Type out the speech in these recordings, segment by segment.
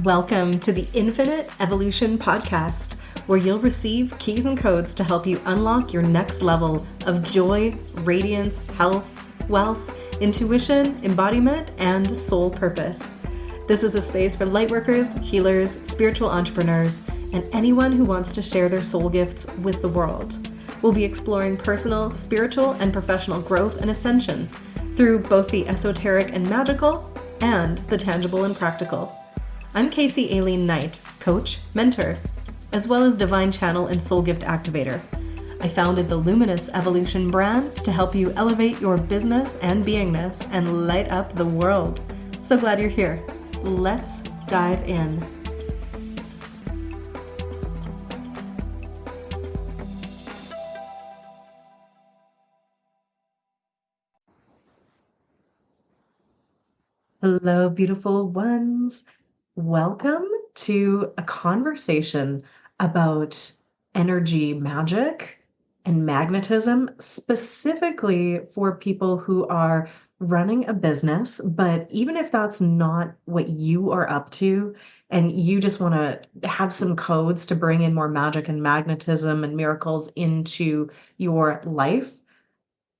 Welcome to the Infinite Evolution Podcast, where you'll receive keys and codes to help you unlock your next level of joy, radiance, health, wealth, intuition, embodiment, and soul purpose. This is a space for lightworkers, healers, spiritual entrepreneurs, and anyone who wants to share their soul gifts with the world. We'll be exploring personal, spiritual, and professional growth and ascension through both the esoteric and magical and the tangible and practical. I'm Casey Aileen Knight, coach, mentor, as well as divine channel and soul gift activator. I founded the Luminous Evolution brand to help you elevate your business and beingness and light up the world. So glad you're here. Let's dive in. Hello, beautiful ones. Welcome to a conversation about energy magic and magnetism, specifically for people who are running a business. But even if that's not what you are up to, and you just want to have some codes to bring in more magic and magnetism and miracles into your life,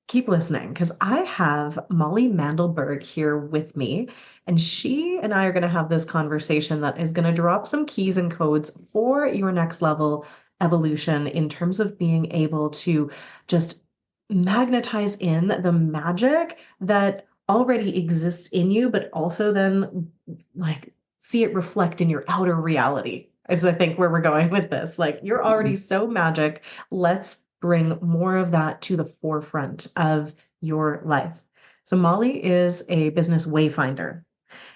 keep listening, because I have Molly Mandelberg here with me, and she and I are going to have this conversation that is going to drop some keys and codes for your next level evolution in terms of being able to just magnetize in the magic that already exists in you, but also then like see it reflect in your outer reality. Is I think where we're going with this. Like, you're already so magic. Let's bring more of that to the forefront of your life. So Molly is a business wayfinder,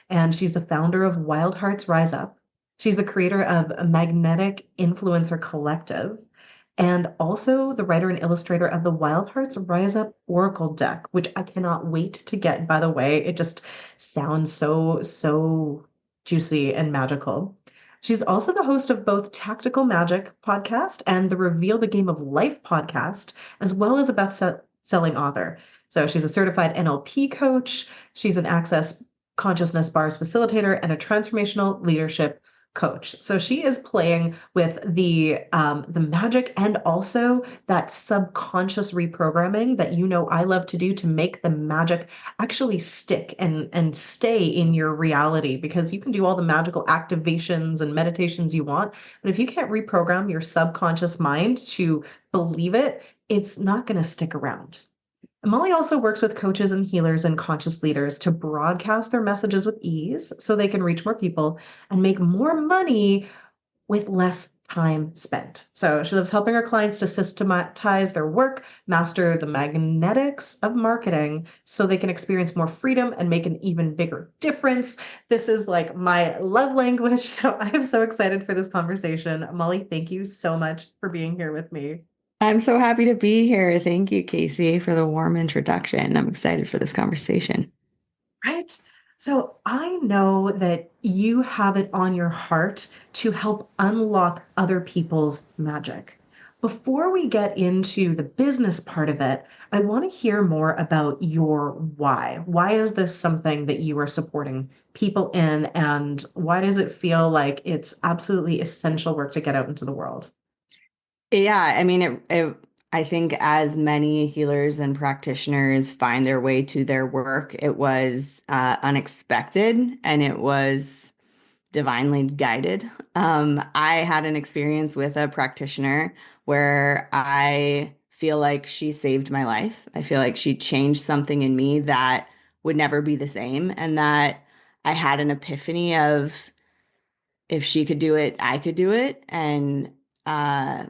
and she's the founder of Wild Hearts Rise Up. She's the creator of a Magnetic Influencer Collective, and also the writer and illustrator of the Wild Hearts Rise Up Oracle deck, which I cannot wait to get, by the way. It just sounds so juicy and magical. She's also the host of both Tactical Magic podcast and the Reveal the Game of Life podcast, as well as a best-selling author. So she's a certified NLP coach. She's an Access Consciousness Bars Facilitator and a Transformational Leadership Coach. So she is playing with the magic and also that subconscious reprogramming that I love to do to make the magic actually stick and stay in your reality, because you can do all the magical activations and meditations you want, but if you can't reprogram your subconscious mind to believe it, it's not going to stick around. Molly also works with coaches and healers and conscious leaders to broadcast their messages with ease so they can reach more people and make more money with less time spent. So she loves helping her clients to systematize their work, master the magnetics of marketing so they can experience more freedom and make an even bigger difference. This is like my love language. So I am so excited for this conversation. Molly, thank you so much for being here with me. I'm so happy to be here. Thank you, Casey, for the warm introduction. I'm excited for this conversation. Right? So I know that you have it on your heart to help unlock other people's magic. Before we get into the business part of it, I want to hear more about your why. Why is this something that you are supporting people in, and why does it feel like it's absolutely essential work to get out into the world? Yeah, I mean, I think as many healers and practitioners find their way to their work, it was unexpected and it was divinely guided. I had an experience with a practitioner where I feel like she saved my life. I feel like she changed something in me that would never be the same, and that I had an epiphany of, if she could do it, I could do it. And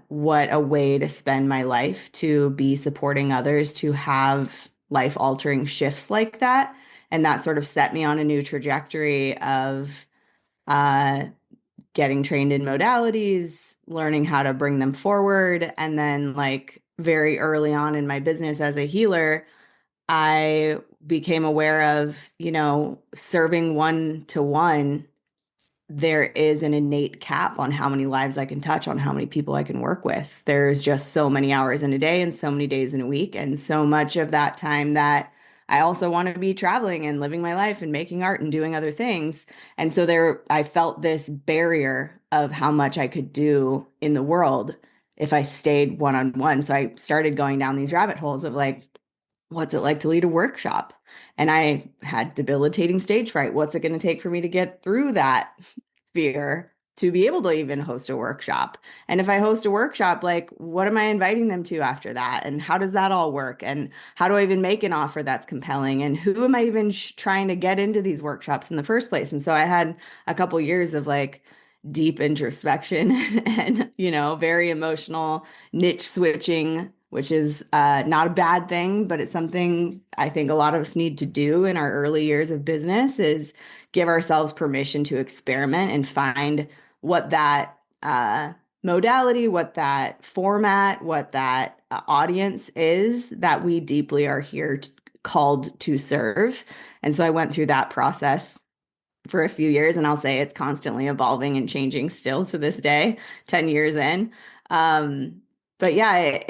what a way to spend my life, to be supporting others, to have life altering shifts like that. And that sort of set me on a new trajectory of uh, getting trained in modalities, learning how to bring them forward. And then, like, very early on in my business as a healer, I became aware of, serving one to one, there is an innate cap on how many lives I can touch, on how many people I can work with. There's just so many hours in a day and so many days in a week. And so much of that time that I also want to be traveling and living my life and making art and doing other things. And so I felt this barrier of how much I could do in the world if I stayed one-on-one. So I started going down these rabbit holes of like, what's it like to lead a workshop? And I had debilitating stage fright. What's it going to take for me to get through that fear to be able to even host a workshop? And if I host a workshop, like, what am I inviting them to after that? And how does that all work? And how do I even make an offer that's compelling? And who am I even trying to get into these workshops in the first place? And so I had a couple years of like deep introspection and, very emotional niche switching, which is not a bad thing, but it's something I think a lot of us need to do in our early years of business, is give ourselves permission to experiment and find what that modality, what that format, what that audience is that we deeply are here called to serve. And so I went through that process for a few years, and I'll say it's constantly evolving and changing still to this day, 10 years in. But yeah,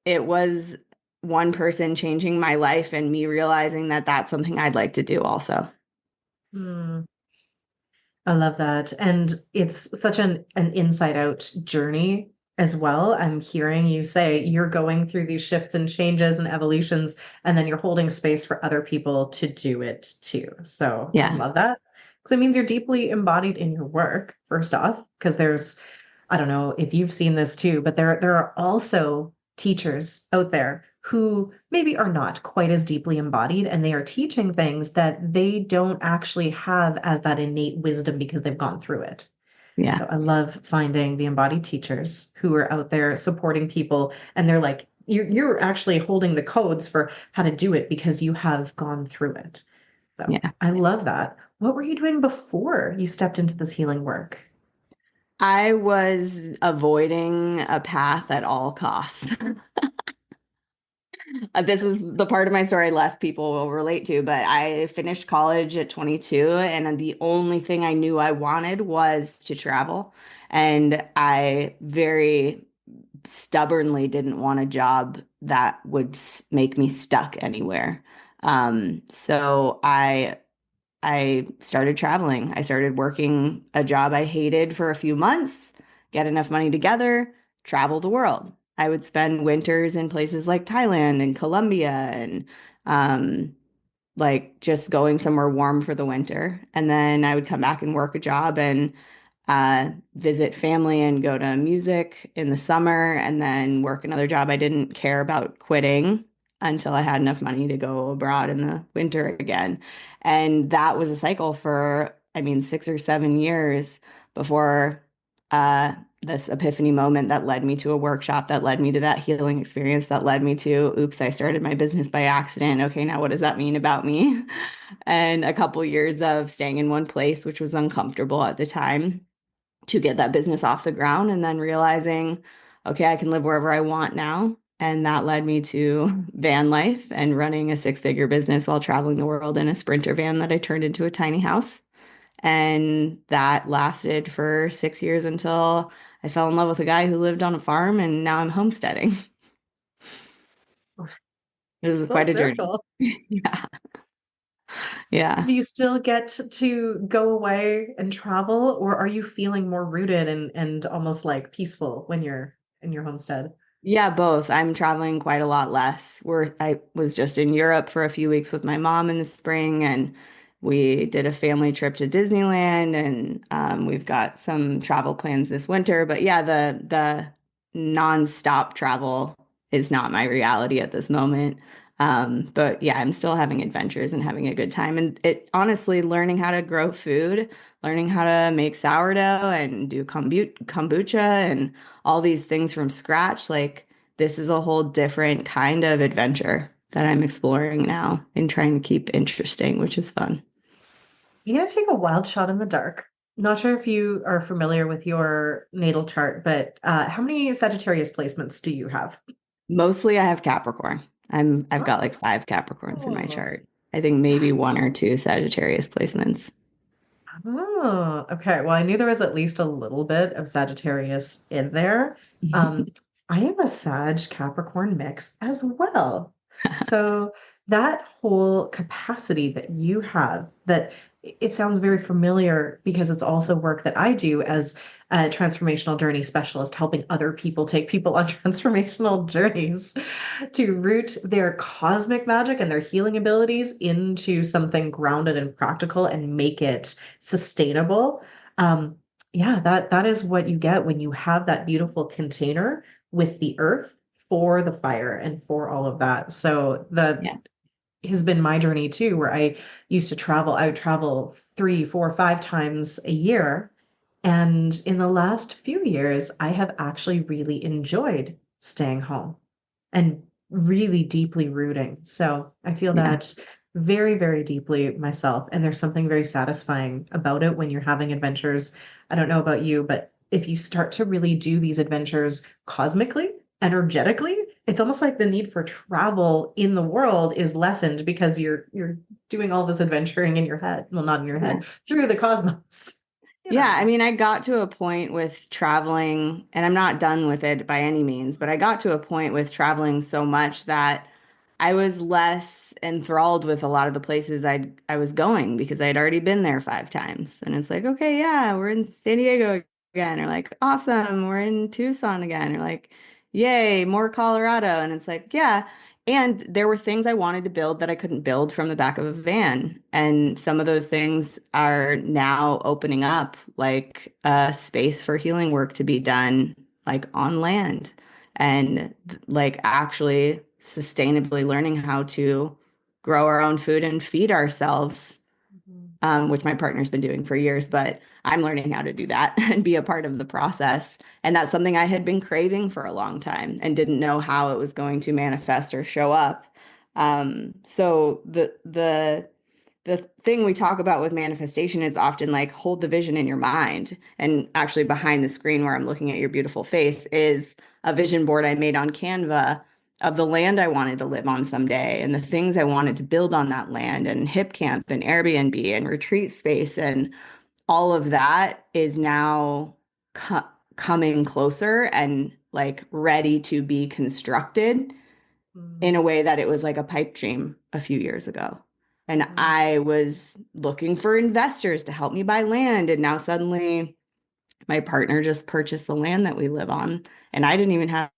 it was one person changing my life and me realizing that that's something I'd like to do also. Hmm. I love that. And it's such an inside out journey as well. I'm hearing you say you're going through these shifts and changes and evolutions, and then you're holding space for other people to do it too. So I Yeah. love that because it means you're deeply embodied in your work, first off, because I don't know if you've seen this too, but there are also teachers out there who maybe are not quite as deeply embodied, and they are teaching things that they don't actually have as that innate wisdom because they've gone through it. Yeah. So I love finding the embodied teachers who are out there supporting people, and they're like, you're actually holding the codes for how to do it because you have gone through it. So Yeah. I love that. What were you doing before you stepped into this healing work? I was avoiding a path at all costs. This is the part of my story less people will relate to, but I finished college at 22, and the only thing I knew I wanted was to travel. And I very stubbornly didn't want a job that would make me stuck anywhere. So I started traveling. I started working a job I hated for a few months, get enough money together, travel the world. I would spend winters in places like Thailand and Colombia and um, like just going somewhere warm for the winter. And then I would come back and work a job and visit family and go to music in the summer, and then work another job I didn't care about quitting until I had enough money to go abroad in the winter again. And that was a cycle for, I mean, 6 or 7 years before uh, this epiphany moment that led me to a workshop, that led me to that healing experience, that led me to, oops, I started my business by accident. Okay, now what does that mean about me? And a couple years of staying in one place, which was uncomfortable at the time, to get that business off the ground, and then realizing, okay, I can live wherever I want now. And that led me to van life and running a six-figure business while traveling the world in a Sprinter van that I turned into a tiny house. And that lasted for 6 years until I fell in love with a guy who lived on a farm, and now I'm homesteading. It was Full quite a journey. circle. Yeah. Yeah. Do you still get to go away and travel, or are you feeling more rooted and almost like peaceful when you're in your homestead? Yeah, both. I'm traveling quite a lot less. I was just in Europe for a few weeks with my mom in the spring, and we did a family trip to Disneyland, and we've got some travel plans this winter. But yeah, the nonstop travel is not my reality at this moment. But yeah, I'm still having adventures and having a good time. And it honestly, learning how to grow food, learning how to make sourdough and do kombucha and all these things from scratch, like this is a whole different kind of adventure that I'm exploring now and trying to keep interesting, which is fun. You gotta take a wild shot in the dark. Not sure if you are familiar with your natal chart, but how many Sagittarius placements do you have? Mostly I have Capricorn. I've got like 5 Capricorns in my Oh, chart. I think maybe one or two Sagittarius placements. oh, okay. Well, I knew there was at least a little bit of Sagittarius in there. Um, I am a Sag Capricorn mix as well. So that whole capacity that you have, that it sounds very familiar because it's also work that I do as a transformational journey specialist, helping other people take people on transformational journeys to root their cosmic magic and their healing abilities into something grounded and practical and make it sustainable. Um, yeah, that is what you get when you have that beautiful container with the earth for the fire and for all of that. So that Yeah. has been my journey too, where I used to travel. I would travel 3, 4, 5 times a year. And in the last few years, I have actually really enjoyed staying home and really deeply rooting. So I feel Yeah. that very, very deeply myself. And there's something very satisfying about it when you're having adventures. I don't know about you, but if you start to really do these adventures cosmically, energetically, it's almost like the need for travel in the world is lessened because you're doing all this adventuring in your head. Well, not in your Yeah. head, through the cosmos. You Yeah, I know. mean, I got to a point with traveling, and I'm not done with it by any means, but I got to a point with traveling so much that I was less enthralled with a lot of the places I was going because I'd already been there 5 times. And it's like, okay, yeah, we're in San Diego again, or like, awesome, we're in Tucson again, or like, yay, more Colorado. And it's like, yeah. And there were things I wanted to build that I couldn't build from the back of a van. And some of those things are now opening up, like a space for healing work to be done, like on land, and like actually sustainably learning how to grow our own food and feed ourselves, Mhm. which my partner's been doing for years, but I'm learning how to do that and be a part of the process. And that's something I had been craving for a long time and didn't know how it was going to manifest or show up. So the thing we talk about with manifestation is often like hold the vision in your mind. And actually behind the screen where I'm looking at your beautiful face is a vision board I made on Canva of the land I wanted to live on someday and the things I wanted to build on that land and hip camp and Airbnb and retreat space. And all of that is now co coming closer and like ready to be constructed in Mhm. a way that it was like a pipe dream a few years ago. And Mhm. I was looking for investors to help me buy land. And now suddenly my partner just purchased the land that we live on. And I didn't even have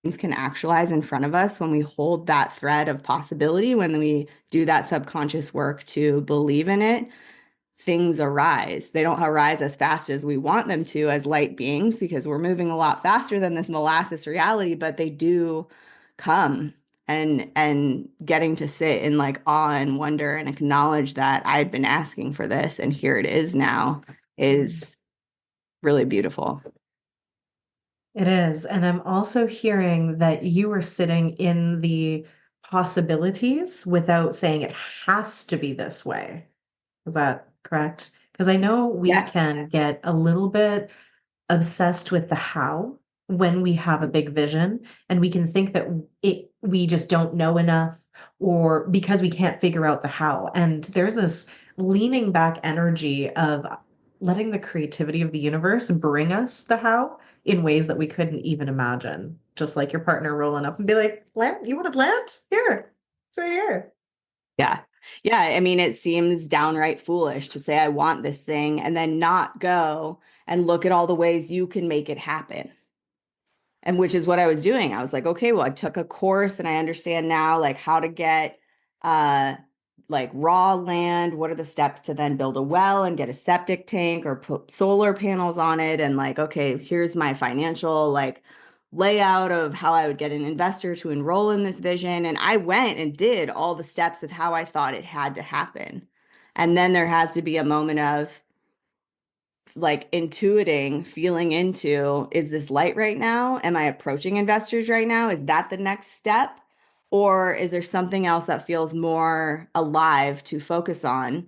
things can actualize in front of us when we hold that thread of possibility, when we do that subconscious work to believe in it, things arise. They don't arise as fast as we want them to as light beings because we're moving a lot faster than this molasses reality, but they do come. And getting to sit in like awe and wonder and acknowledge that I've been asking for this and here it is now Mhm. is really beautiful. It is. And I'm also hearing that you are sitting in the possibilities without saying it has to be this way. Is that correct? Because I know we Yeah. can get a little bit obsessed with the how when we have a big vision, and we can think that we just don't know enough, or because we can't figure out the how. And there's this leaning back energy of letting the creativity of the universe bring us the how in ways that we couldn't even imagine. Just like your partner rolling up and be like, plant, you want a plant? Here, it's right here. Yeah. Yeah. I mean, it seems downright foolish to say, I want this thing, and then not go and look at all the ways you can make it happen. And which is what I was doing. I was like, okay, well, I took a course and I understand now like how to get uh like raw land. What are the steps to then build a well and get a septic tank or put solar panels on it? And like, okay, here's my financial like layout of how I would get an investor to enroll in this vision. And I went and did all the steps of how I thought it had to happen. And then there has to be a moment of like intuiting, feeling into, is this light right now? Am I approaching investors right now? Is that the next step? Or is there something else that feels more alive to focus on?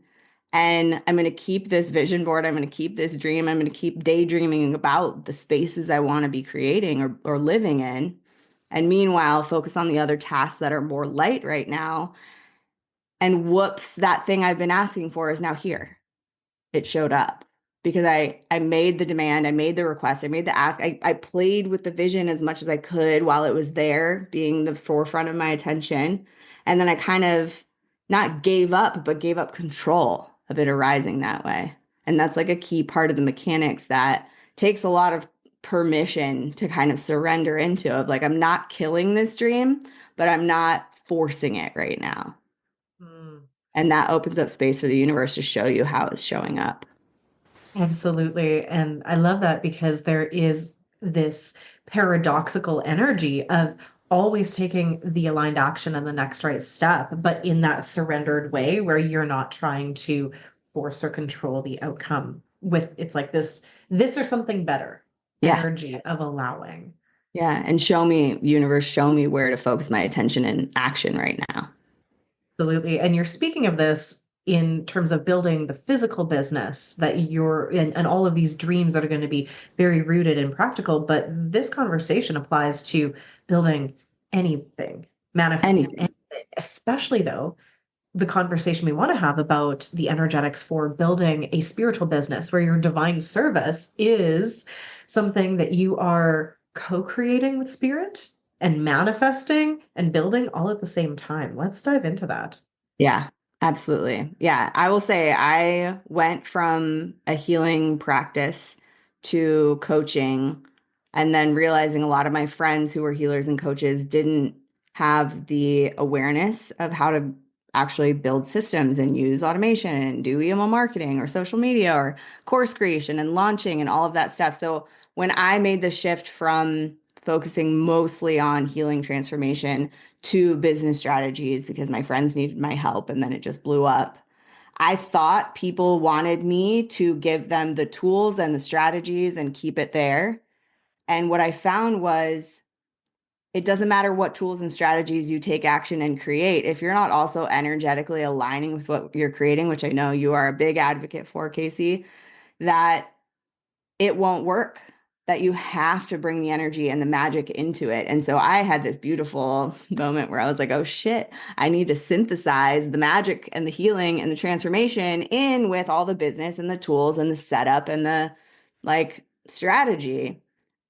And I'm going to keep this vision board. I'm going to keep this dream. I'm going to keep daydreaming about the spaces I want to be creating or living in. And meanwhile, focus on the other tasks that are more light right now. And whoops, that thing I've been asking for is now here. It showed up. because I made the demand, I made the request, I made the ask. I played with the vision as much as I could while it was there, being the forefront of my attention. And then I kind of not gave up, but gave up control of it arising that way. And that's like a key part of the mechanics that takes a lot of permission to kind of surrender into, of like, I'm not killing this dream, but I'm not forcing it right now. Mm. And that opens up space for the universe to show you how it's showing up. Absolutely. And I love that because there is this paradoxical energy of always taking the aligned action and the next right step, but in that surrendered way where you're not trying to force or control the outcome with it's like this or something better Yeah. energy of allowing. Yeah. And show me, universe, show me where to focus my attention and action right now. Absolutely. And you're speaking of this in terms of building the physical business that you're in and all of these dreams that are going to be very rooted and practical. But this conversation applies to building anything, manifesting Anything. anything, especially though, the conversation we want to have about the energetics for building a spiritual business where your divine service is something that you are co-creating with spirit and manifesting and building all at the same time. Let's dive into that. Yeah, absolutely. Yeah. I will say I went from a healing practice to coaching, and then realizing a lot of my friends who were healers and coaches didn't have the awareness of how to actually build systems and use automation and do email marketing or social media or course creation and launching and all of that stuff. So when I made the shift from focusing mostly on healing transformation to business strategies because my friends needed my help and then it just blew up, I thought people wanted me to give them the tools and the strategies and keep it there. And what I found was it doesn't matter what tools and strategies you take action and create. If you're not also energetically aligning with what you're creating, which I know you are a big advocate for, Casey, that it won't work, that you have to bring the energy and the magic into it. And so I had this beautiful moment where I was like, oh shit, I need to synthesize the magic and the healing and the transformation in with all the business and the tools and the setup and the like strategy,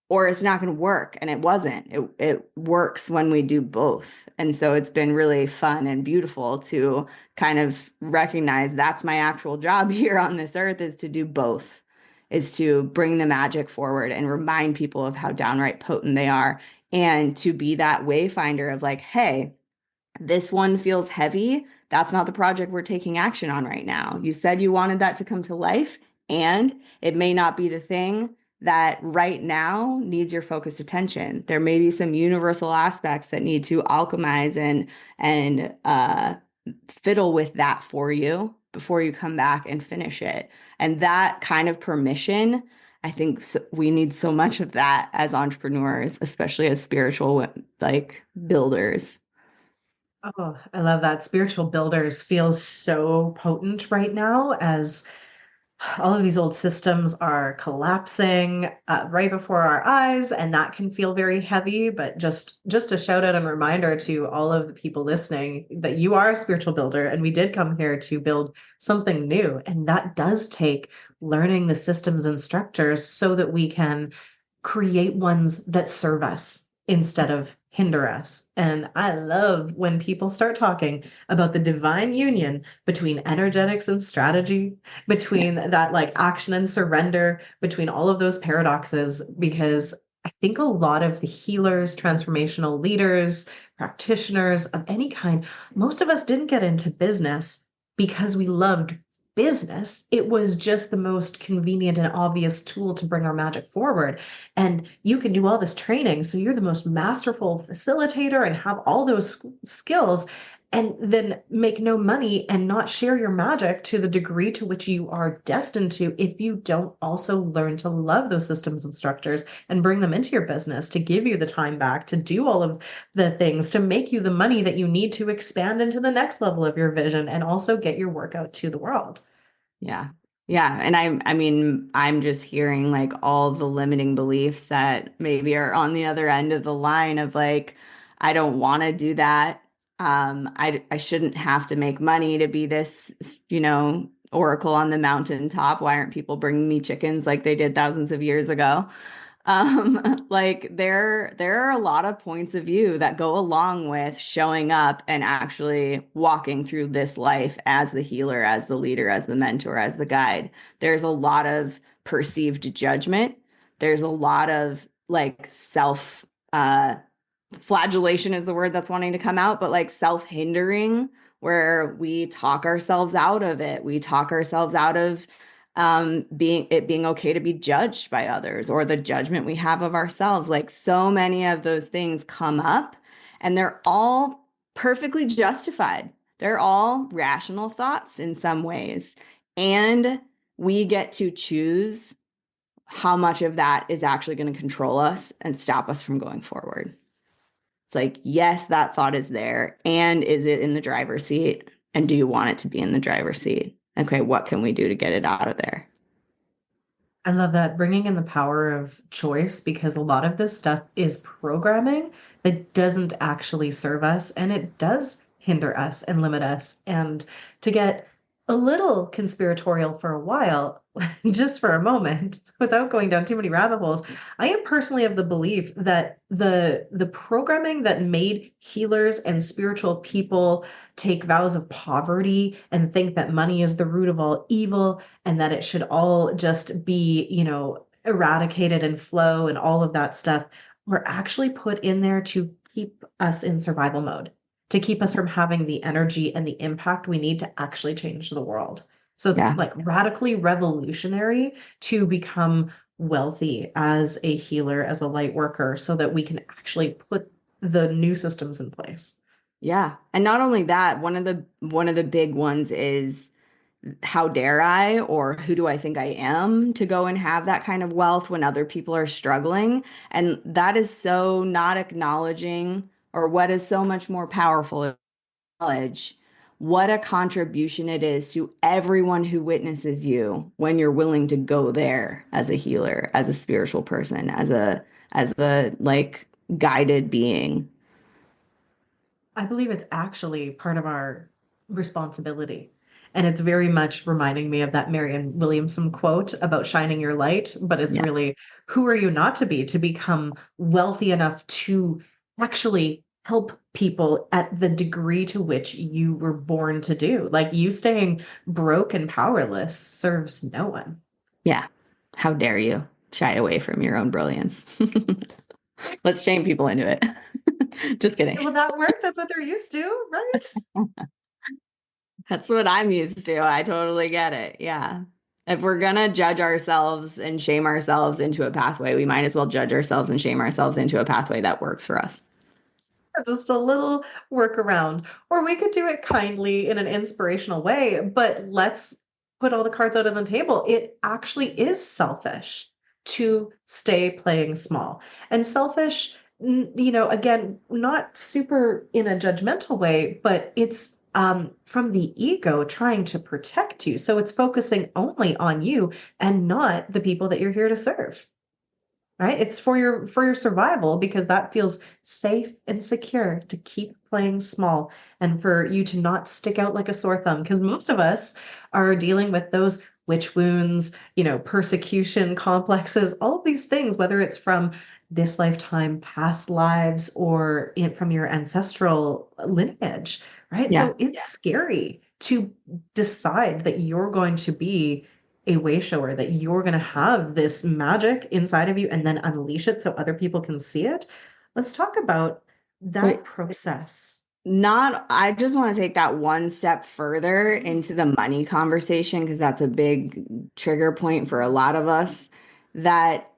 or it's not going to work. And it wasn't. It works when we do both. And so it's been really fun and beautiful to kind of recognize that's my actual job here on this earth, is to do both, is to bring the magic forward and remind people of how downright potent they are, and to be that wayfinder of like, hey, this one feels heavy. That's not the project we're taking action on right now. You said you wanted that to come to life, and it may not be the thing that right now needs your focused attention. There may be some universal aspects that need to alchemize and fiddle with that for you before you come back and finish it. And that kind of permission, I think we need so much of that as entrepreneurs, especially as spiritual like builders. Oh, I love that. Spiritual builders feels so potent right now as all of these old systems are collapsing right before our eyes, and that can feel very heavy. But just a shout out and reminder to all of the people listening that you are a spiritual builder, and we did come here to build something new, and that does take learning the systems and structures so that we can create ones that serve us instead of hinder us. And I love when people start talking about the divine union between energetics and strategy, between that like action and surrender, between all of those paradoxes, because I think a lot of the healers, transformational leaders, practitioners of any kind, most of us didn't get into business because we loved business. It was just the most convenient and obvious tool to bring our magic forward. And you can do all this training. So you're the most masterful facilitator and have all those skills and then make no money and not share your magic to the degree to which you are destined to if you don't also learn to love those systems and structures and bring them into your business to give you the time back to do all of the things to make you the money that you need to expand into the next level of your vision and also get your work out to the world. Yeah. Yeah. And I mean, I'm just hearing like all the limiting beliefs that maybe are on the other end of the line of like, I don't want to do that. I shouldn't have to make money to be this, oracle on the mountaintop. Why aren't people bringing me chickens like they did thousands of years ago? Like there are a lot of points of view that go along with showing up and actually walking through this life as the healer, as the leader, as the mentor, as the guide. There's a lot of perceived judgment. There's a lot of like self flagellation is the word that's wanting to come out, but like self-hindering, where we talk ourselves out of it. We talk ourselves out of being okay to be judged by others, or the judgment we have of ourselves. Like so many of those things come up, and they're all perfectly justified. They're all rational thoughts in some ways. And we get to choose how much of that is actually going to control us and stop us from going forward. It's like, yes, that thought is there. And is it in the driver's seat? And do you want it to be in the driver's seat? Okay, what can we do to get it out of there? I love that, bringing in the power of choice, because a lot of this stuff is programming that doesn't actually serve us, and it does hinder us and limit us. And to get a little conspiratorial for a while, just for a moment, without going down too many rabbit holes, I am personally of the belief that the programming that made healers and spiritual people take vows of poverty and think that money is the root of all evil, and that it should all just be, eradicated and flow and all of that stuff, were actually put in there to keep us in survival mode, to keep us from having the energy and the impact we need to actually change the world. So it's Yeah. like radically revolutionary to become wealthy as a healer, as a light worker, so that we can actually put the new systems in place. Yeah. And not only that, one of the big ones is, how dare I, or who do I think I am to go and have that kind of wealth when other people are struggling? And that is so not acknowledging, or what is so much more powerful, acknowledge what a contribution it is to everyone who witnesses you when you're willing to go there as a healer, as a spiritual person, as a like guided being. I believe it's actually part of our responsibility. And it's very much reminding me of that Marianne Williamson quote about shining your light. But it's Yeah. really, who are you not to become wealthy enough to actually help people at the degree to which you were born to do? Like, you staying broke and powerless serves no one. Yeah. How dare you shy away from your own brilliance? Let's shame people into it. Just kidding. Will that work? That's what they're used to, right? That's what I'm used to. I totally get it. Yeah. If we're gonna judge ourselves and shame ourselves into a pathway, we might as well judge ourselves and shame ourselves into a pathway that works for us. Just a little workaround. Or we could do it kindly in an inspirational way, but let's put all the cards out on the table. It actually is selfish to stay playing small. And selfish, again, not super in a judgmental way, but it's from the ego trying to protect you. So it's focusing only on you and not the people that you're here to serve. Right? It's for your survival, because that feels safe and secure to keep playing small, and for you to not stick out like a sore thumb, because most of us are dealing with those witch wounds, persecution complexes, all of these things, whether it's from this lifetime, past lives, or from your ancestral lineage, right? Yeah. So it's scary to decide that you're going to be a way shower, that you're going to have this magic inside of you and then unleash it so other people can see it. Let's talk about that Wait, process. I just want to take that one step further into the money conversation because that's a big trigger point for a lot of us. That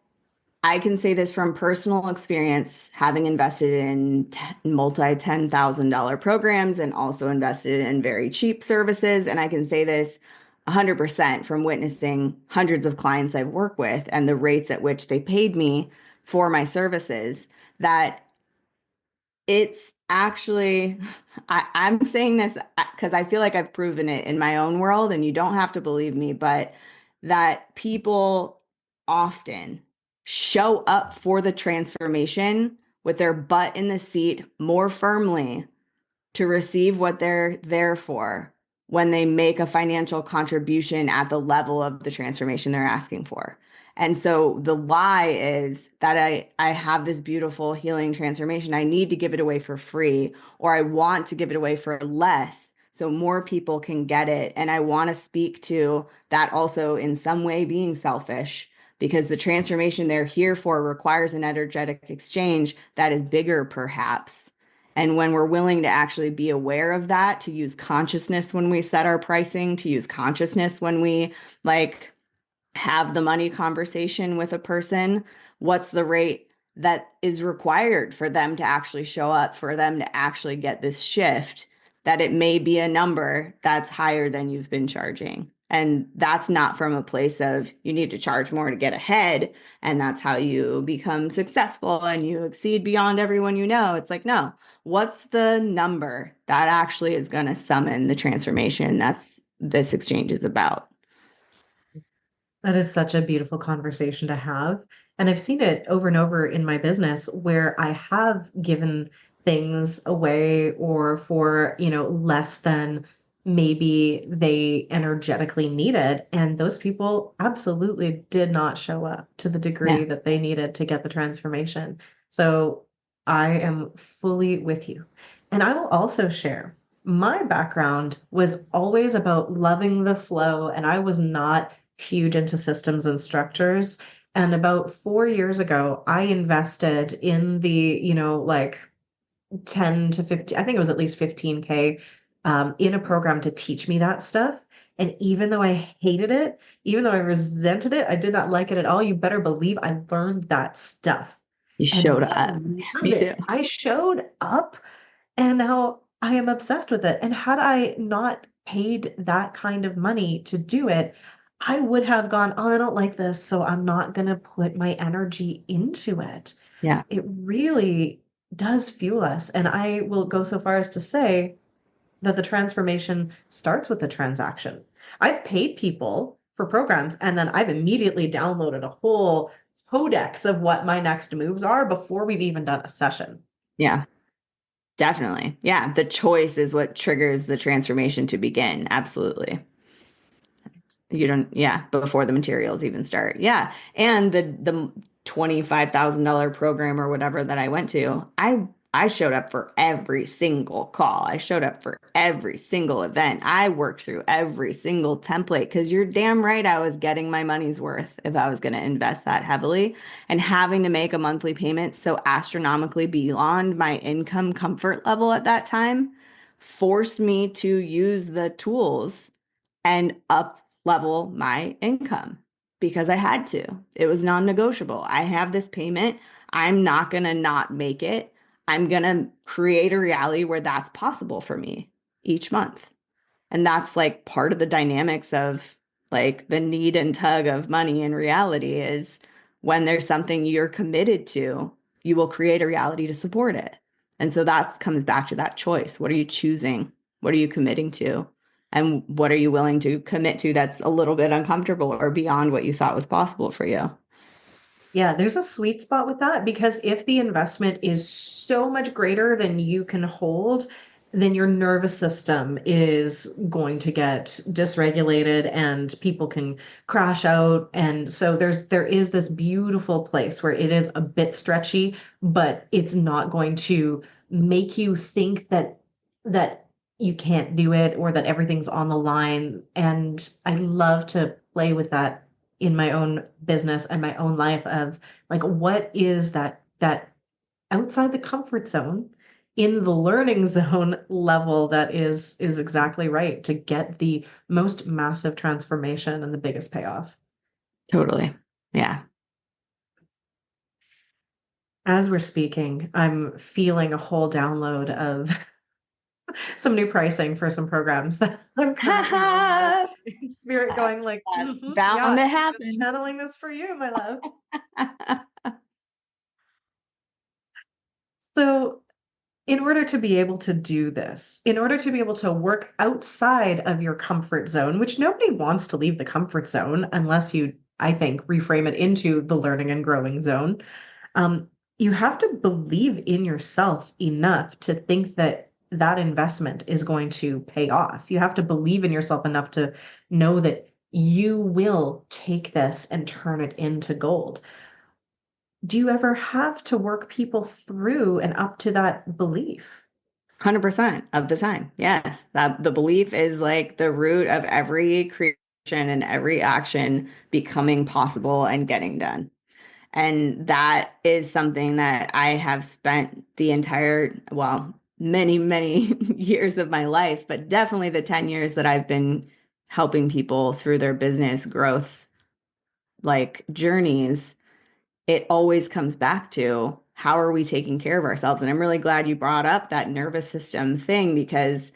I can say this from personal experience, having invested in multi $10,000 programs and also invested in very cheap services. And I can say this 100% from witnessing hundreds of clients I've worked with and the rates at which they paid me for my services, that it's actually, I'm saying this because I feel like I've proven it in my own world, and you don't have to believe me, but that people often show up for the transformation with their butt in the seat more firmly to receive what they're there for when they make a financial contribution at the level of the transformation they're asking for. And so the lie is that I have this beautiful healing transformation. I need to give it away for free, or I want to give it away for less so more people can get it. And I want to speak to that also in some way being selfish, because the transformation they're here for requires an energetic exchange that is bigger, perhaps. And when we're willing to actually be aware of that, to use consciousness when we set our pricing, to use consciousness when we like have the money conversation with a person, what's the rate that is required for them to actually show up, for them to actually get this shift, that it may be a number that's higher than you've been charging. And that's not from a place of you need to charge more to get ahead, and that's how you become successful and you exceed beyond everyone you know. It's like, no, what's the number that actually is going to summon the transformation that's this exchange is about? That is such a beautiful conversation to have. And I've seen it over and over in my business where I have given things away or for, less than maybe they energetically needed. And those people absolutely did not show up to the degree Yeah. that they needed to get the transformation. So I am fully with you. And I will also share my background was always about loving the flow, and I was not huge into systems and structures. And about 4 years ago, I invested in the, like 10 to 15, I think it was at least 15K in a program to teach me that stuff. And even though I hated it, even though I resented it, I did not like it at all. You better believe I learned that stuff. You And showed I up. love Me too. it. I showed up and now I am obsessed with it. And had I not paid that kind of money to do it, I would have gone, oh, I don't like this, so I'm not going to put my energy into it. Yeah. It really does fuel us. And I will go so far as to say that the transformation starts with the transaction. I've paid people for programs and then I've immediately downloaded a whole codex of what my next moves are before we've even done a session. Yeah. Definitely. Yeah. The choice is what triggers the transformation to begin. Absolutely. You don't, yeah, before the materials even start. Yeah. And the $25,000 program or whatever that I went to, I showed up for every single call. I showed up for every single event. I worked through every single template because you're damn right I was getting my money's worth if I was going to invest that heavily. And having to make a monthly payment so astronomically beyond my income comfort level at that time forced me to use the tools and up level my income because I had to. It was non-negotiable. I have this payment. I'm not going to not make it. I'm going to create a reality where that's possible for me each month. And that's like part of the dynamics of like the need and tug of money in reality is when there's something you're committed to, you will create a reality to support it. And so that comes back to that choice. What are you choosing? What are you committing to? And what are you willing to commit to that's a little bit uncomfortable or beyond what you thought was possible for you? Yeah, there's a sweet spot with that because if the investment is so much greater than you can hold, then your nervous system is going to get dysregulated and people can crash out. And so there is this beautiful place where it is a bit stretchy, but it's not going to make you think that you can't do it or that everything's on the line. And I love to play with that in my own business and my own life of like what is that outside the comfort zone in the learning zone level that is exactly right to get the most massive transformation and the biggest payoff. Totally. Yeah. As we're speaking, I'm feeling a whole download of some new pricing for some programs that I'm currently running with in spirit going like, That's yeah, bound to just happen. channeling this for you, my love. So in order to be able to do this, in order to be able to work outside of your comfort zone, which nobody wants to leave the comfort zone unless you, I think, reframe it into the learning and growing zone, um, you have to believe in yourself enough to think that that investment is going to pay off. You have to believe in yourself enough to know that you will take this and turn it into gold. Do you ever have to work people through and up to that belief? 100% of the time. Yes. That the belief is like the root of every creation and every action becoming possible and getting done. And that is something that I have spent the entire, well, many, many years of my life, but definitely the 10 years that I've been helping people through their business growth, like journeys, it always comes back to how are we taking care of ourselves? And I'm really glad you brought up that nervous system thing because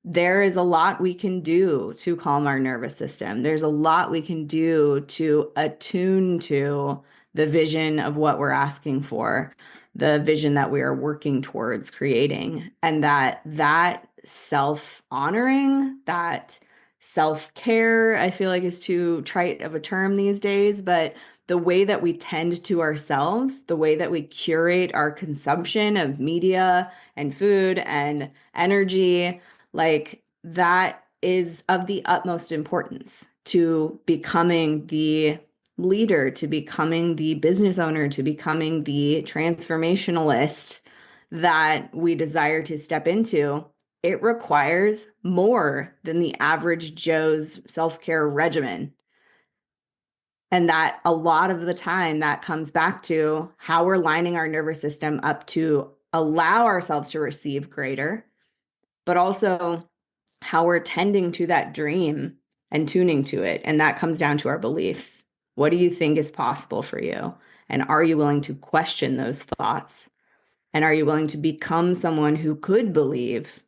there is a lot we can do to calm our nervous system. There's a lot we can do to attune to the vision of what we're asking for, the vision that we are working towards creating. And that self-honoring, that self-care, I feel like is too trite of a term these days, but the way that we tend to ourselves, the way that we curate our consumption of media and food and energy, like that is of the utmost importance to becoming the leader, to becoming the business owner, to becoming the transformationalist that we desire to step into. It requires more than the average Joe's self-care regimen. And that a lot of the time that comes back to how we're lining our nervous system up to allow ourselves to receive greater, but also how we're tending to that dream and tuning to it. And that comes down to our beliefs. What do you think is possible for you? And are you willing to question those thoughts? And are you willing to become someone who could believe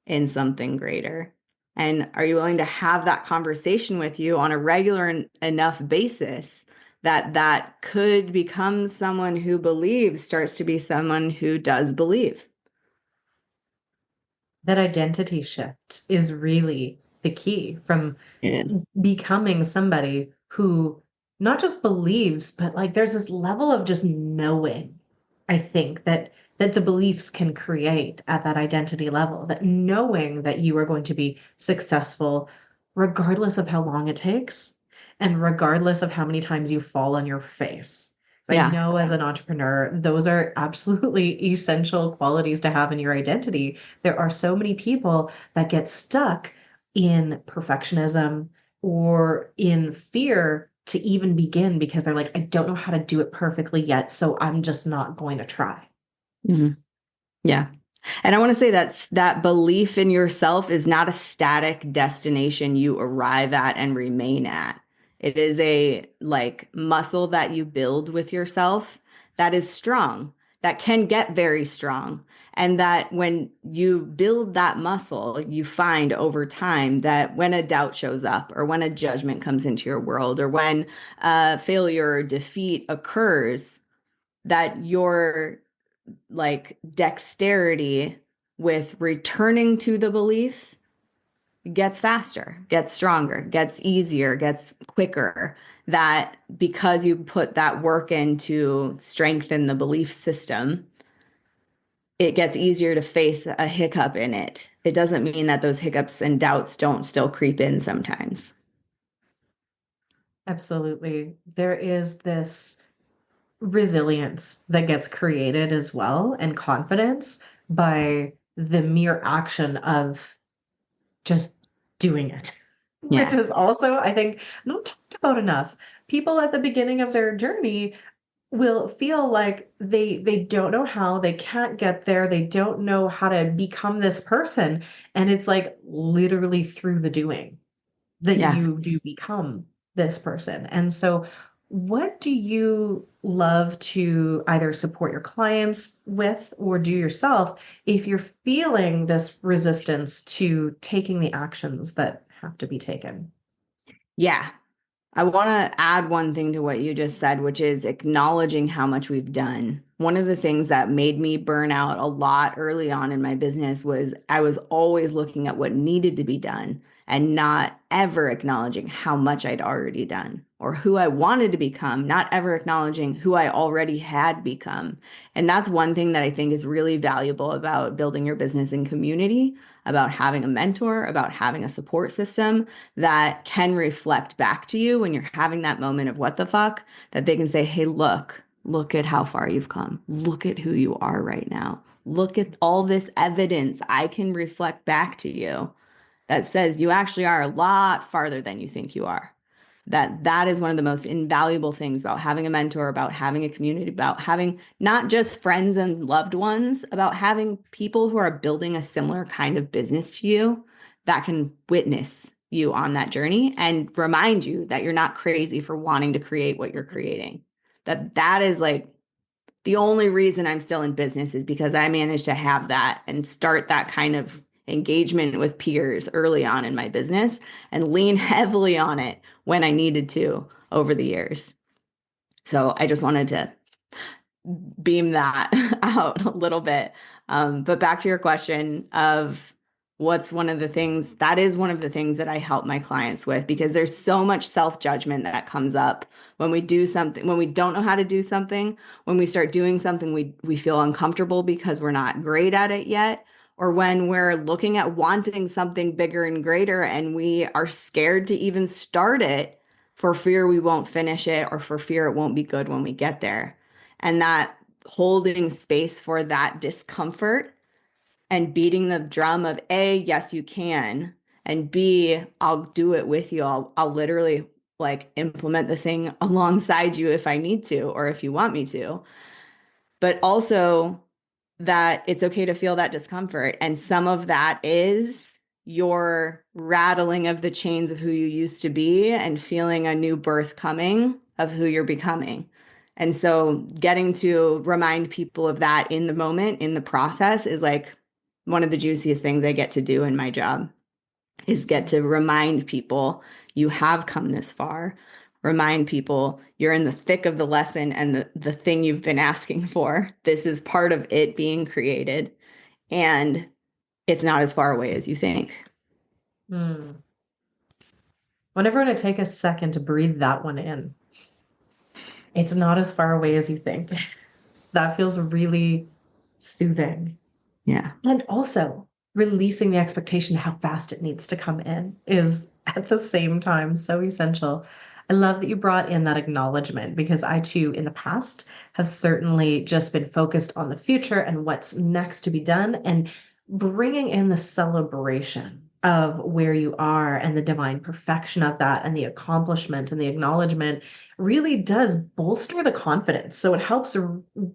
in something greater? And are you willing to have that conversation with you on a regular enough basis that that could become someone who believes starts to be someone who does believe? That identity shift is really the key from It is. becoming somebody who not just believes, but like there's this level of just knowing, I think, that the beliefs can create at that identity level, that knowing that you are going to be successful regardless of how long it takes and regardless of how many times you fall on your face. I Yeah. know as an entrepreneur, those are absolutely essential qualities to have in your identity. There are so many people that get stuck in perfectionism or in fear to even begin because they're like, I don't know how to do it perfectly yet, so I'm just not going to try. Mhm. Yeah. And I want to say that belief in yourself is not a static destination you arrive at and remain at. It is a like muscle that you build with yourself that is strong, that can get very strong. And that when you build that muscle, you find over time that when a doubt shows up, or when a judgment comes into your world, or when failure or defeat occurs, that your like dexterity with returning to the belief gets faster, gets stronger, gets easier, gets quicker. That because you put that work in to strengthen the belief system, it gets easier to face a hiccup in it. It doesn't mean that those hiccups and doubts don't still creep in sometimes. Absolutely. There is this resilience that gets created as well and confidence by the mere action of just doing it, which Yeah. is also, I think, not talked about enough. People at the beginning of their journey will feel like they don't know how, they can't get there, they don't know how to become this person. And it's like literally through the doing that Yeah. you do become this person. And so, what do you love to either support your clients with or do yourself if you're feeling this resistance to taking the actions that have to be taken? Yeah. I want to add one thing to what you just said, which is acknowledging how much we've done. one of the things that made me burn out a lot early on in my business was I was always looking at what needed to be done and not ever acknowledging how much I'd already done or who I wanted to become, not ever acknowledging who I already had become. And that's one thing that I think is really valuable about building your business in community, about having a mentor, about having a support system that can reflect back to you when you're having that moment of what the fuck, that they can say, hey, look at how far you've come. Look at who you are right now. Look at all this evidence I can reflect back to you that says you actually are a lot farther than you think you are. That is one of the most invaluable things about having a mentor, about having a community, about having not just friends and loved ones, about having people who are building a similar kind of business to you that can witness you on that journey and remind you that you're not crazy for wanting to create what you're creating. That is like the only reason I'm still in business is because I managed to have that and start that kind of engagement with peers early on in my business and lean heavily on it when I needed to over the years. So I just wanted to beam that out a little bit. But back to your question of what's one of the things, that is one of the things that I help my clients with, because there's so much self-judgment that comes up when we do something, when we don't know how to do something, when we start doing something, we feel uncomfortable because we're not great at it yet, or when we're looking at wanting something bigger and greater and we are scared to even start it for fear we won't finish it or for fear it won't be good when we get there. And that holding space for that discomfort and beating the drum of A, yes, you can, and B, I'll do it with you. I'll literally like implement the thing alongside you if I need to or if you want me to. But also that it's okay to feel that discomfort. And some of that is your rattling of the chains of who you used to be and feeling a new birth coming of who you're becoming. And so getting to remind people of that in the moment, in the process, is like one of the juiciest things I get to do in my job, is get to remind people you have come this far. Remind people you're in the thick of the lesson and the thing you've been asking for. This is part of it being created. And it's not as far away as you think. Hmm. Whenever to take a second to breathe that one in. It's not as far away as you think. That feels really soothing. Yeah. And also, releasing the expectation of how fast it needs to come in is at the same time so essential. I love that you brought in that acknowledgement because I too, in the past, have certainly just been focused on the future and what's next to be done, and bringing in the celebration of where you are and the divine perfection of that and the accomplishment and the acknowledgement really does bolster the confidence. So it helps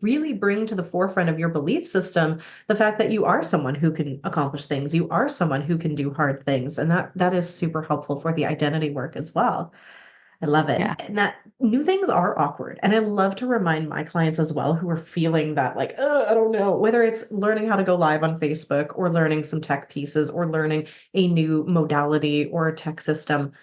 really bring to the forefront of your belief system the fact that you are someone who can accomplish things, you are someone who can do hard things, and that is super helpful for the identity work as well. I love it. Yeah. And that new things are awkward. And I love to remind my clients as well who are feeling that, like, oh, I don't know, whether it's learning how to go live on Facebook or learning some tech pieces or learning a new modality or a tech system.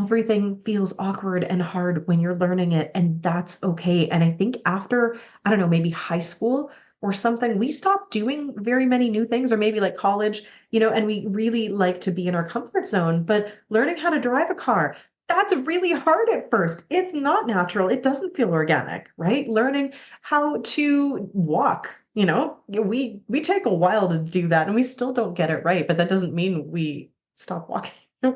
Everything feels awkward and hard when you're learning it, and that's okay. And I think after, I don't know, maybe high school or something, we stopped doing very many new things, or maybe like college, and we really like to be in our comfort zone. But learning how to drive a car, that's really hard at first. It's not natural. It doesn't feel organic, right? Learning how to walk, we take a while to do that and we still don't get it right, but that doesn't mean we stop walking.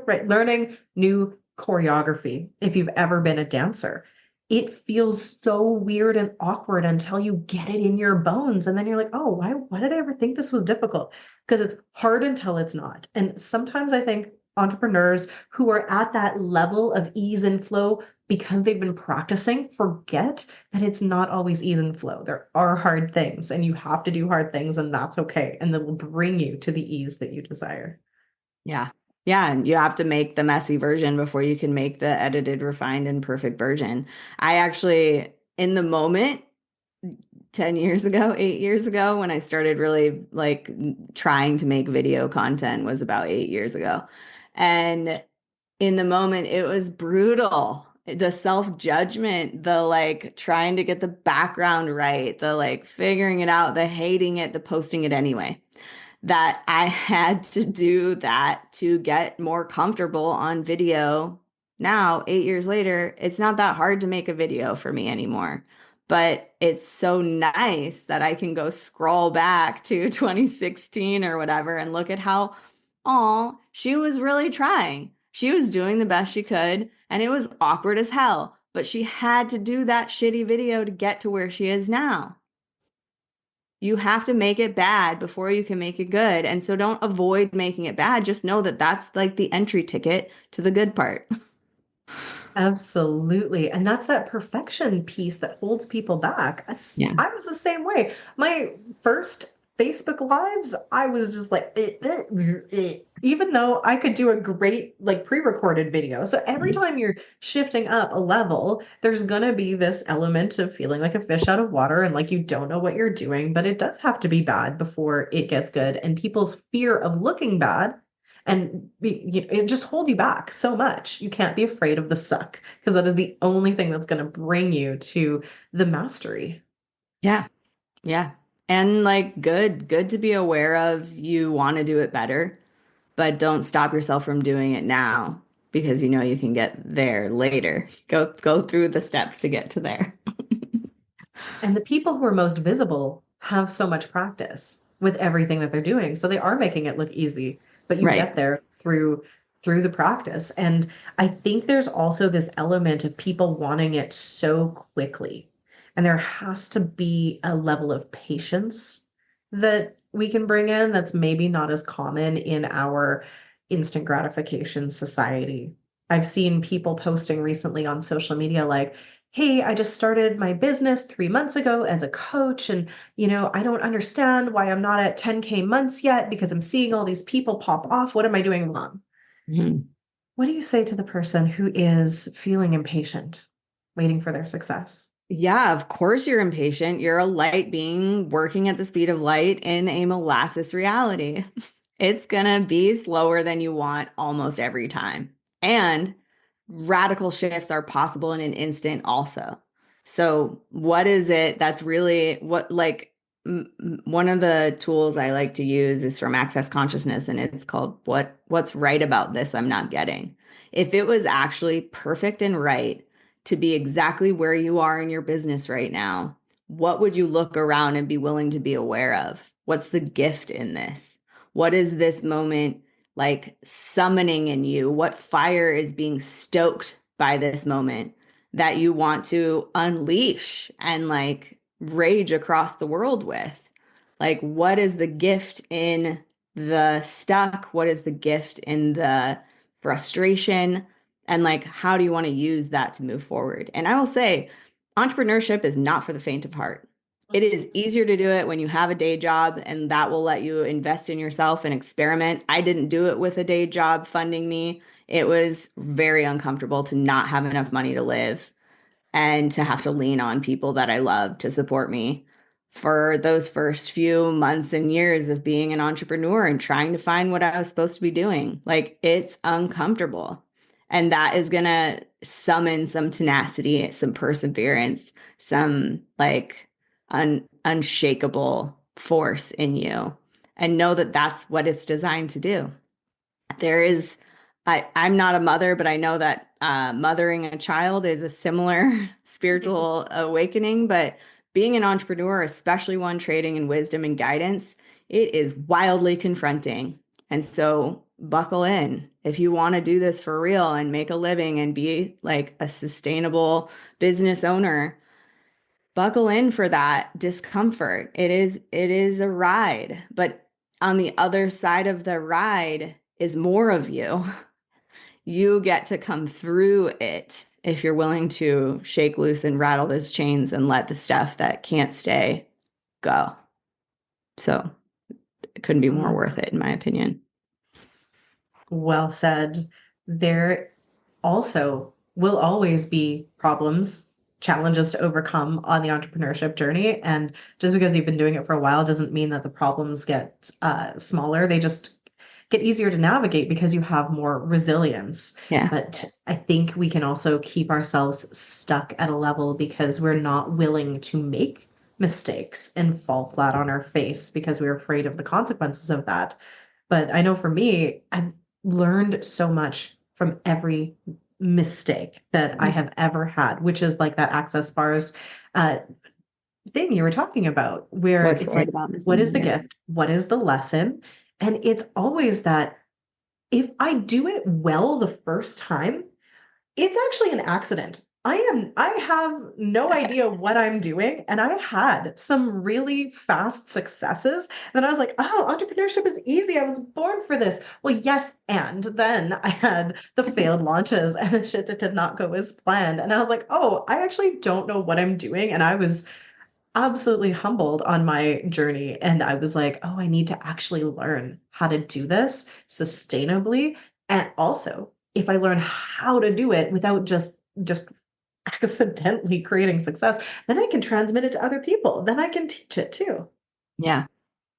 Right. Learning new choreography. If you've ever been a dancer, it feels so weird and awkward until you get it in your bones. And then you're like, oh, why did I ever think this was difficult? Because it's hard until it's not. And sometimes I think entrepreneurs who are at that level of ease and flow because they've been practicing forget that it's not always ease and flow. There are hard things and you have to do hard things, and that's okay. And that will bring you to the ease that you desire. Yeah. Yeah. And you have to make the messy version before you can make the edited, refined, and perfect version. I actually, in the moment, 10 years ago, 8 years ago, when I started really like trying to make video content, was about 8 years ago. And in the moment, it was brutal. the self-judgment, the like trying to get the background right, the like figuring it out, the hating it, the posting it anyway. That I had to do that to get more comfortable on video. Now, 8 years later, it's not that hard to make a video for me anymore. But it's so nice that I can go scroll back to 2016 or whatever and look at how, oh, she was really trying. She was doing the best she could, and it was awkward as hell. But she had to do that shitty video to get to where she is now. You have to make it bad before you can make it good. And so don't avoid making it bad. Just know that that's like the entry ticket to the good part. Absolutely. And that's that perfection piece that holds people back. Yeah. I was the same way. My first Facebook lives, I was just like, even though I could do a great like pre-recorded video. So every time you're shifting up a level, there's gonna be this element of feeling like a fish out of water and like you don't know what you're doing, but it does have to be bad before it gets good. And people's fear of looking bad and it just hold you back so much. You can't be afraid of the suck because that is the only thing that's going to bring you to the mastery. Yeah. Yeah. And like good to be aware of. You want to do it better, but don't stop yourself from doing it now because you know you can get there later. Go through the steps to get to there. And the people who are most visible have so much practice with everything that they're doing. So they are making it look easy, but you Right. get there through the practice. And I think there's also this element of people wanting it so quickly. And there has to be a level of patience that we can bring in that's maybe not as common in our instant gratification society. I've seen people posting recently on social media like, hey, I just started my business 3 months ago as a coach. And, I don't understand why I'm not at 10K months yet because I'm seeing all these people pop off. What am I doing wrong? Mhm. What do you say to the person who is feeling impatient, waiting for their success? Yeah, of course you're impatient. You're a light being working at the speed of light in a molasses reality. It's gonna be slower than you want almost every time. And radical shifts are possible in an instant also. So, what is it that's really what like one of the tools I like to use is from Access Consciousness, and it's called what's right about this I'm not getting. If it was actually perfect and right to be exactly where you are in your business right now, what would you look around and be willing to be aware of? What's the gift in this? What is this moment like summoning in you? What fire is being stoked by this moment that you want to unleash and like rage across the world with? Like, what is the gift in the stuck? What is the gift in the frustration? And like, how do you want to use that to move forward? And I will say, entrepreneurship is not for the faint of heart. It is easier to do it when you have a day job, and that will let you invest in yourself and experiment. I didn't do it with a day job funding me. It was very uncomfortable to not have enough money to live and to have to lean on people that I love to support me for those first few months and years of being an entrepreneur and trying to find what I was supposed to be doing. Like, it's uncomfortable. And that is going to summon some tenacity, some perseverance, some like unshakable force in you. And know that that's what it's designed to do. There is, I'm not a mother, but I know that mothering a child is a similar spiritual awakening. But being an entrepreneur, especially one trading in wisdom and guidance, it is wildly confronting. And so buckle in. If you want to do this for real and make a living and be like a sustainable business owner, buckle in for that discomfort. It is a ride, but on the other side of the ride is more of you. You get to come through it if you're willing to shake loose and rattle those chains and let the stuff that can't stay go. So it couldn't be more Mm, worth it, in my opinion. well said. There also will always be problems, challenges to overcome on the entrepreneurship journey. And just because you've been doing it for a while doesn't mean that the problems get smaller. They just get easier to navigate because you have more resilience. Yeah. But I think we can also keep ourselves stuck at a level because we're not willing to make mistakes and fall flat on our face because we're afraid of the consequences of that. But I know for me, I've learned so much from every mistake that I have ever had, which is like that access bars uh, thing you were talking about, where What's it's right like, about this what is one? the Yeah. gift? What is the lesson? And it's always that if I do it well the first time, it's actually an accident. I have no idea what I'm doing. And I had some really fast successes. Then I was like, oh, entrepreneurship is easy. I was born for this. Well, yes. And then I had the failed launches and the shit that did not go as planned. And I was like, oh, I actually don't know what I'm doing. And I was absolutely humbled on my journey. And I was like, oh, I need to actually learn how to do this sustainably. And also, if I learn how to do it without just accidentally creating success, then I can transmit it to other people. Then I can teach it too. Yeah,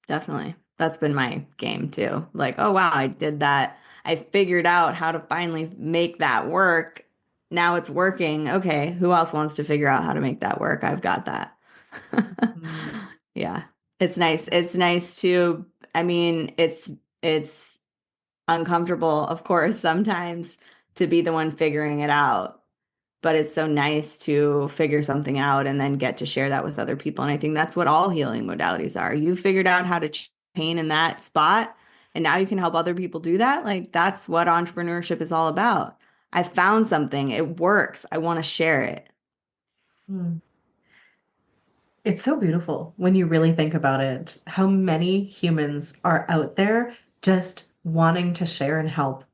definitely. That's been my game too. Like, oh wow, I did that. I figured out how to finally make that work. Now it's working. Okay, who else wants to figure out how to make that work? I've got that. Mm, Yeah. It's nice. It's nice to, I mean, it's uncomfortable, of course, sometimes to be the one figuring it out. But it's so nice to figure something out and then get to share that with other people. And I think that's what all healing modalities are. You figured out how to pain in that spot, and now you can help other people do that. Like that's what entrepreneurship is all about. I found something, it works. I want to share it. mm. It's so beautiful when you really think about it, how many humans are out there just wanting to share and help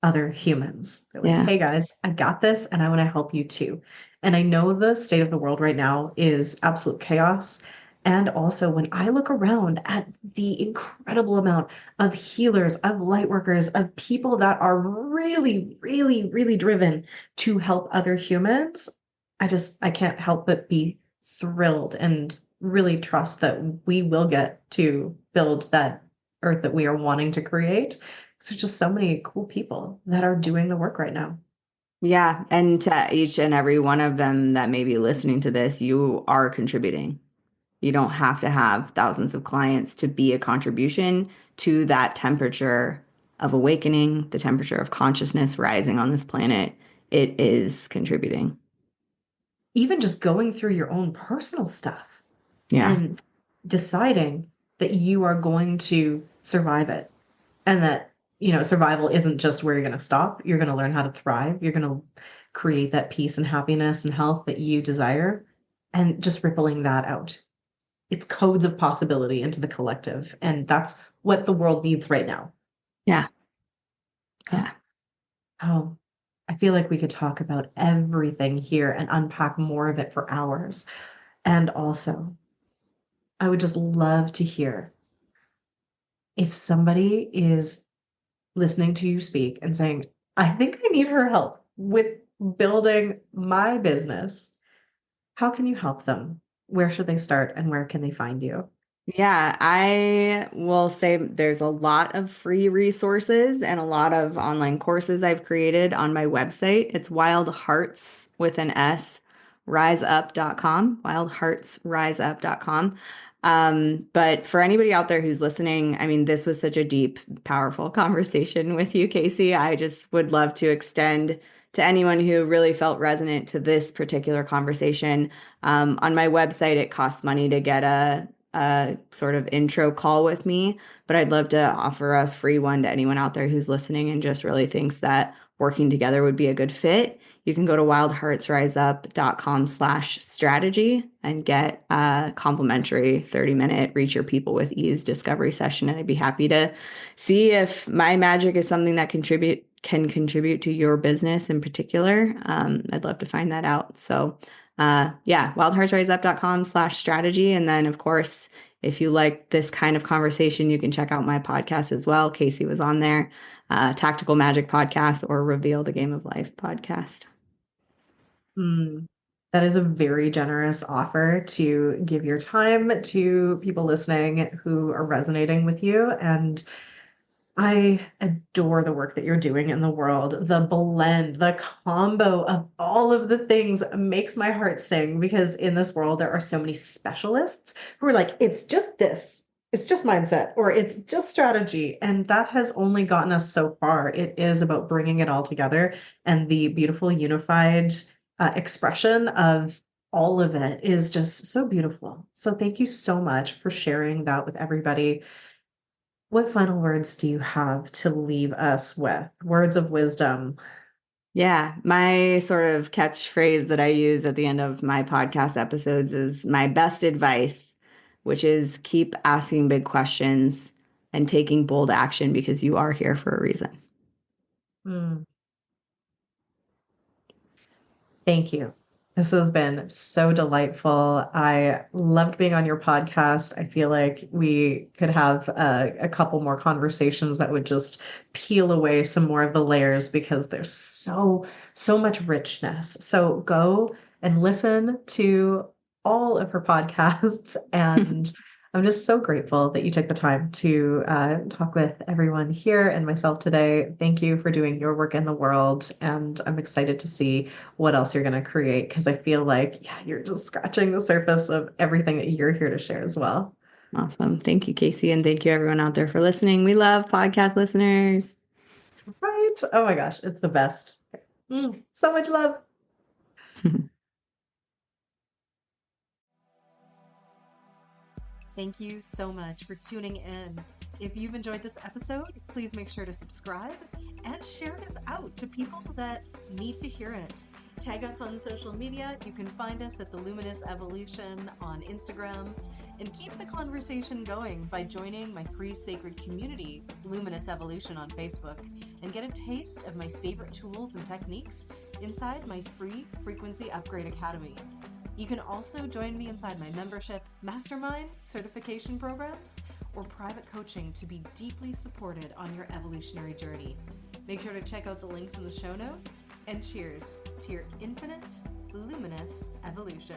other humans. They're like, Yeah. hey guys, I got this and I want to help you too. And I know the state of the world right now is absolute chaos. And also, when I look around at the incredible amount of healers, of light workers, of people that are really, really, really driven to help other humans, I can't help but be thrilled and really trust that we will get to build that earth that we are wanting to create. There's just so many cool people that are doing the work right now. Yeah. And to each and every one of them that may be listening to this, you are contributing. You don't have to have thousands of clients to be a contribution to that temperature of awakening, the temperature of consciousness rising on this planet. It is contributing. Even just going through your own personal stuff Yeah. and deciding that you are going to survive it and that, survival isn't just where you're going to stop. You're going to learn how to thrive. You're going to create that peace and happiness and health that you desire and just rippling that out. It's codes of possibility into the collective. And that's what the world needs right now. Yeah. Oh, Yeah. oh, I feel like we could talk about everything here and unpack more of it for hours. And also, I would just love to hear if somebody is listening to you speak and saying, I think I need her help with building my business. How can you help them? Where should they start and where can they find you? Yeah, I will say there's a lot of free resources and a lot of online courses I've created on my website. It's Wild Hearts with an S, riseup.com, wildheartsriseup.com. But for anybody out there who's listening, I mean, this was such a deep, powerful conversation with you, Casey. I just would love to extend to anyone who really felt resonant to this particular conversation. On my website, it costs money to get a sort of intro call with me, but I'd love to offer a free one to anyone out there who's listening and just really thinks that working together would be a good fit. You can go to wildheartsriseup.com/strategy and get a complimentary 30-minute Reach Your People with Ease discovery session. And I'd be happy to see if my magic is something that can contribute to your business in particular. I'd love to find that out. So yeah, wildheartsriseup.com/strategy. And then, of course, if you like this kind of conversation, you can check out my podcast as well. Casey was on there, Tactical Magic Podcast or Reveal the Game of Life podcast. Hmm. That is a very generous offer to give your time to people listening who are resonating with you. And I adore the work that you're doing in the world. The blend, the combo of all of the things makes my heart sing because in this world, there are so many specialists who are like, it's just this, it's just mindset, or it's just strategy. And that has only gotten us so far. It is about bringing it all together and the beautiful unified expression of all of it is just so beautiful. So thank you so much for sharing that with everybody. What final words do you have to leave us with? Words of wisdom. Yeah, my sort of catchphrase that I use at the end of my podcast episodes is my best advice, which is keep asking big questions and taking bold action because you are here for a reason. Mm, thank you. This has been so delightful. I loved being on your podcast. I feel like we could have a couple more conversations that would just peel away some more of the layers because there's so much richness. So go and listen to all of her podcasts. And I'm just so grateful that you took the time to talk with everyone here and myself today. Thank you for doing your work in the world. And I'm excited to see what else you're going to create because I feel like, yeah, you're just scratching the surface of everything that you're here to share as well. Awesome. Thank you, Casey. And thank you, everyone out there, for listening. We love podcast listeners. Right? Oh my gosh, it's the best. So much love. Thank you so much for tuning in. If you've enjoyed this episode, please make sure to subscribe and share this out to people that need to hear it. Tag us on social media. You can find us at The Luminous Evolution on Instagram. And keep the conversation going by joining my free sacred community, Luminous Evolution, on Facebook, and get a taste of my favorite tools and techniques inside my free Frequency Upgrade Academy. You can also join me inside my membership, mastermind, certification programs, or private coaching to be deeply supported on your evolutionary journey. Make sure to check out the links in the show notes, and cheers to your infinite, luminous evolution.